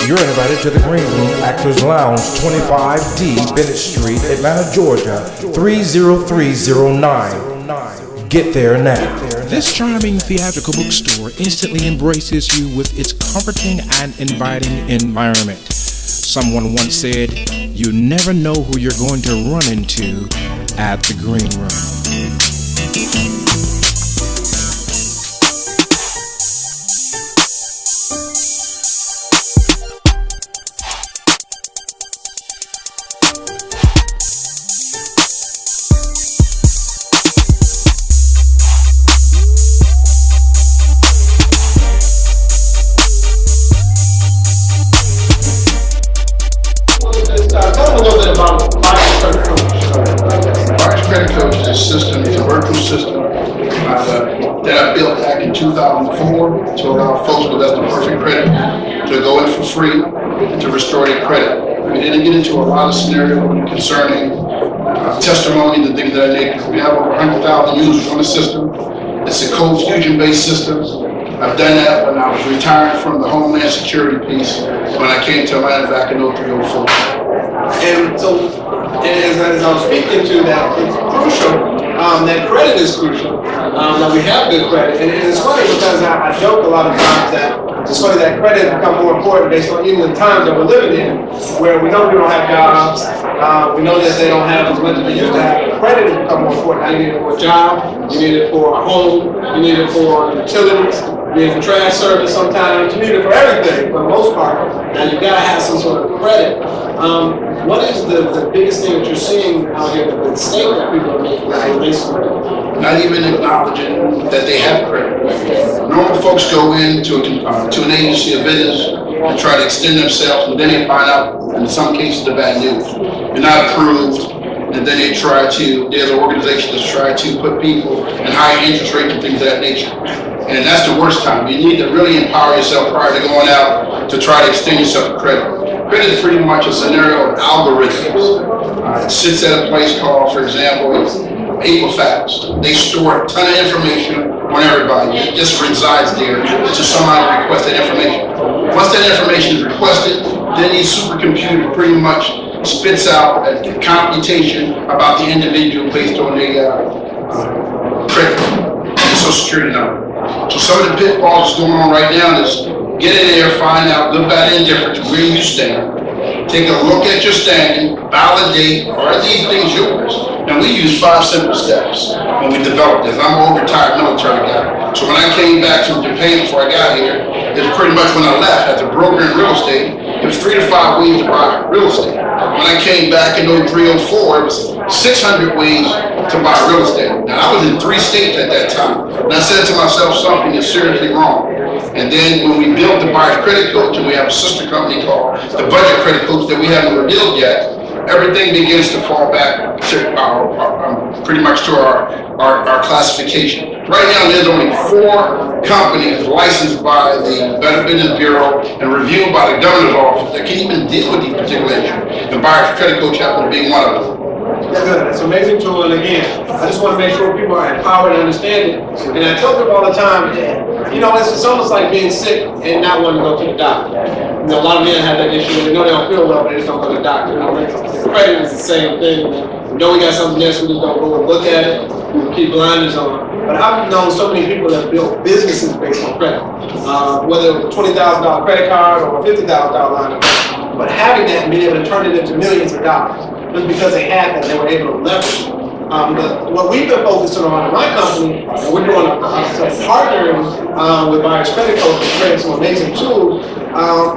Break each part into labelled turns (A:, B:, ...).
A: You're invited to the Green Room Actors Lounge, 25D Bennett Street, Atlanta, Georgia, 30309. Get there now.
B: This charming theatrical bookstore instantly embraces you with its comforting and inviting environment. Someone once said, you never know who you're going to run into at the Green Room.
C: System is a virtual system that I built back in 2004 to allow folks with less than perfect credit to go in for free and to restore their credit. We didn't get into a lot of scenarios concerning testimonies and things of that nature. We have over 100,000 users on the system. It's a code fusion based system. I've done that when I was retired from the Homeland Security piece when I came to Atlanta back in 0304.
D: And so, as I was speaking to that, it's crucial, that credit is crucial, that we have good credit. And it's funny because I joke a lot of times that it's funny that credit has become more important based on even the times that we're living in, where we know people don't have jobs, we know that they don't have as much as they used to have. Credit has become more important. Now you need it for a job, you need it for a home, you need it for utilities, you need it for trash service sometimes, you need it for everything for the most part. Now you gotta have some sort of credit. What is the biggest thing that you're seeing out here, the mistake that people are making as it relates to credit?
C: Not even acknowledging that they have credit. Normal folks go into to an agency of business and try to extend themselves, and then they find out, in some cases, the bad news. You're not approved, and then they try to, there's an organization that's trying to put people in higher interest rates and things of that nature. And that's the worst time. You need to really empower yourself prior to going out to try to extend yourself to credit. Credit is pretty much a scenario of algorithms. It sits at a place called, for example, Equifax. They store a ton of information on everybody. It just resides there to somebody request that information. Once that information is requested, then the supercomputer pretty much spits out a computation about the individual based on their credit and social security number. So some of the pitfalls that's going on right now is get in there, find out good, bad, and indifferent where you stand. Take a look at your standing, validate, are these things yours? And we use 5 simple steps when we developed this. I'm an old retired military guy. So when I came back from Japan before I got here, it was pretty much when I left as a broker in real estate, it was 3 to 5 ways to buy real estate. When I came back in 03, 04, it was 600 ways to buy real estate. Now I was in 3 states at that time. And I said to myself, something is seriously wrong. And then when we built the Buyer's Credit Coach, and we have a sister company called the Budget Credit Coach that we haven't revealed yet, everything begins to fall back to pretty much to our classification. Right now, there's only 4 companies licensed by the Better Business Bureau and reviewed by the governor's office that can even deal with these particular issues. The Buyer's Credit Coach happens to be one of them.
D: Good. It's an amazing tool, and again, I just want to make sure people are empowered and understand it. And I tell people all the time, you know, it's almost like being sick and not wanting to go to the doctor. You know, a lot of men have that issue. They know they don't feel well, but they just don't go to the doctor. You know, credit is the same thing. We know we got something there, so we just don't go and look at it. We keep blinders on. But I've known so many people that built businesses based on credit, whether it was a $20,000 credit card or a $50,000 line of credit. But having that and being able to turn it into millions of dollars, just because they had that, they were able to leverage. What we've been focusing on in my company, and we're doing partnering with Buyer's Credit Coach to create some amazing tools,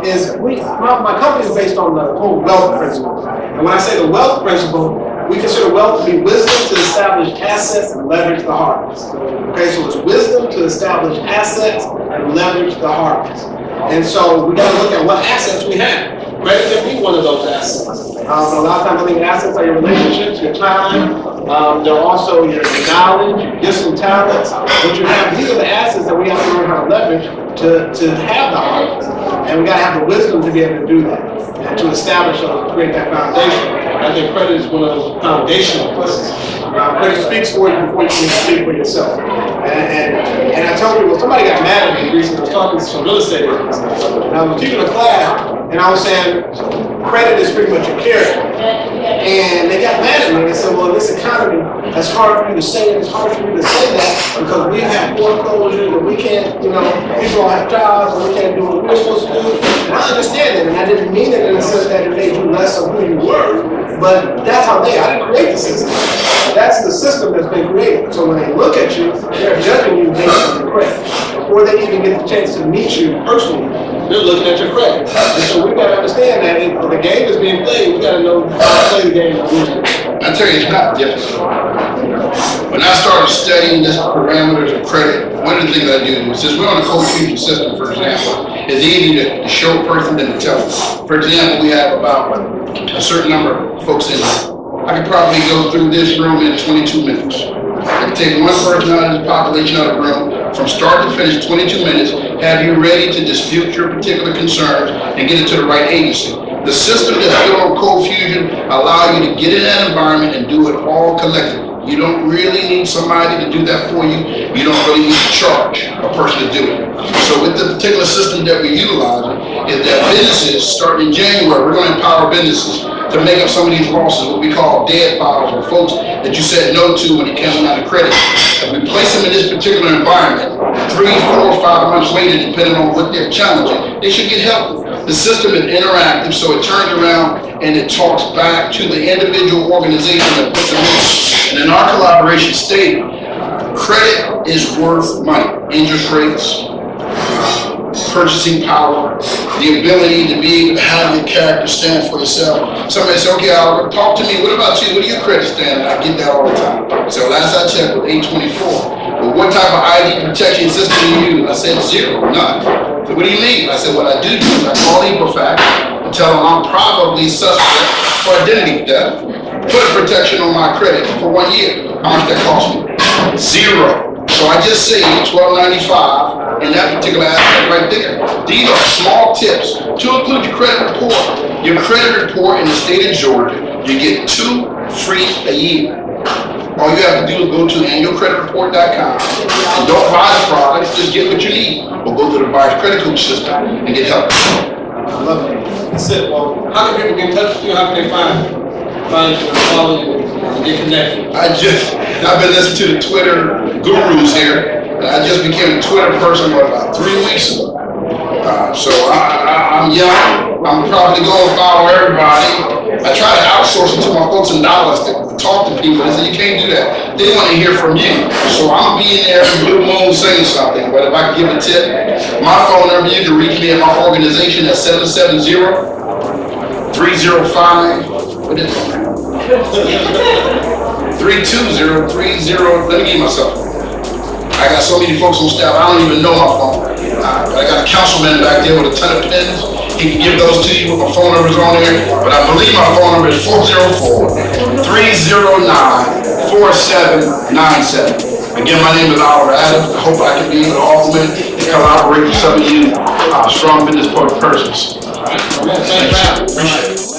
D: is my company is based on the whole wealth principle. And when I say the wealth principle, we consider wealth to be wisdom to establish assets and leverage the harvest. Okay, so it's wisdom to establish assets and leverage the harvest. And so we got to look at what assets we have. Credit can be one of those assets. A lot of times I think assets are your relationships, your time, they're also your knowledge, your gifts and talents. But you have, these are the assets that we have to learn how to leverage to have the harvest. And we got to have the wisdom to be able to do that and to establish or create that foundation. I think credit is one of those foundational pieces. Credit speaks for you before you can speak for yourself. And I tell people, somebody got mad at me recently. I was talking to some real estate agents. And I was teaching a class. And I was saying, credit is pretty much your character. And they got mad at me and they said, well, in this economy, it's hard for you to say it, it's hard for you to say that because we have foreclosures and we can't, you know, people don't have jobs and we can't do what we're supposed to do. And I understand it, and I didn't mean it in the sense that it made you less of who you were, but that's how I didn't create the system. That's the system that's been created. So when they look at you, they're judging you based on your credit. Before they even get the chance to meet you personally, they're looking at your credit. And so we gotta understand that if the game is being played, we gotta know how to play the game.
C: I tell you, it's not difficult. When I started studying this parameters of credit, one of the things I do is, since we're on a code fusion system, for example, it's easier to show a person than to tell them. For example, we have about a certain number of folks in here. I could probably go through this room in 22 minutes. I can take one person out of the population out of the room, from start to finish, 22 minutes, have you ready to dispute your particular concerns and get it to the right agency. The system that's built on Code Fusion allows you to get in that environment and do it all collectively. You don't really need somebody to do that for you. You don't really need to charge a person to do it. So with the particular system that we're utilizing, is that businesses, starting in January, we're going to empower businesses to make up some of these losses, what we call dead files, or folks that you said no to when it came out of credit. If we place them in this particular environment, 3, 4, 5 months later, depending on what they're challenging, they should get help. The system is interactive, so it turns around and it talks back to the individual organization that puts them in. And in our collaboration state, credit is worth money. Interest rates, purchasing power, the ability to be able to have your character stand for yourself. Somebody say, okay, Albert, talk to me. What about you? What are your credit standing? I get that all the time. So last I checked with 824. Well, what type of ID protection system do you use? I said 0, none. So what do you mean? I said, what I do is I call Equifax and tell them I'm probably suspect for identity theft. Put protection on my credit for 1 year. How much that cost me? 0. So I just saved $12.95 in that particular aspect right there. These are small tips to include your credit report. Your credit report in the state of Georgia, you get 2 free a year. All you have to do is go to annualcreditreport.com and don't buy the products, just get what you need. Or go to the buyer's credit coach system and get help.
D: I love it. That's it. Well, how can people get in touch with you? How can they find you and follow you and get connected?
C: I've been listening to the Twitter gurus here, and I just became a Twitter person about 3 weeks ago. So I'm young. I'm probably going to follow everybody. I try to outsource it to my folks in Dallas to talk to people. They say, you can't do that. They want to hear from you. So I'm being there every blue moon saying something. But if I can give a tip, my phone number, you can reach me at my organization at 770-305, what is it? 320-30, let me give myself. I got so many folks on staff, I don't even know my phone. But I got a councilman back there with a ton of pens. He can give those to you with my phone numbers on there. But I believe my phone number is 404-309-4797. Again, my name is Oliver Adams. I hope I can be able to augment and collaborate with some of you strong business persons.
D: All right. Appreciate it.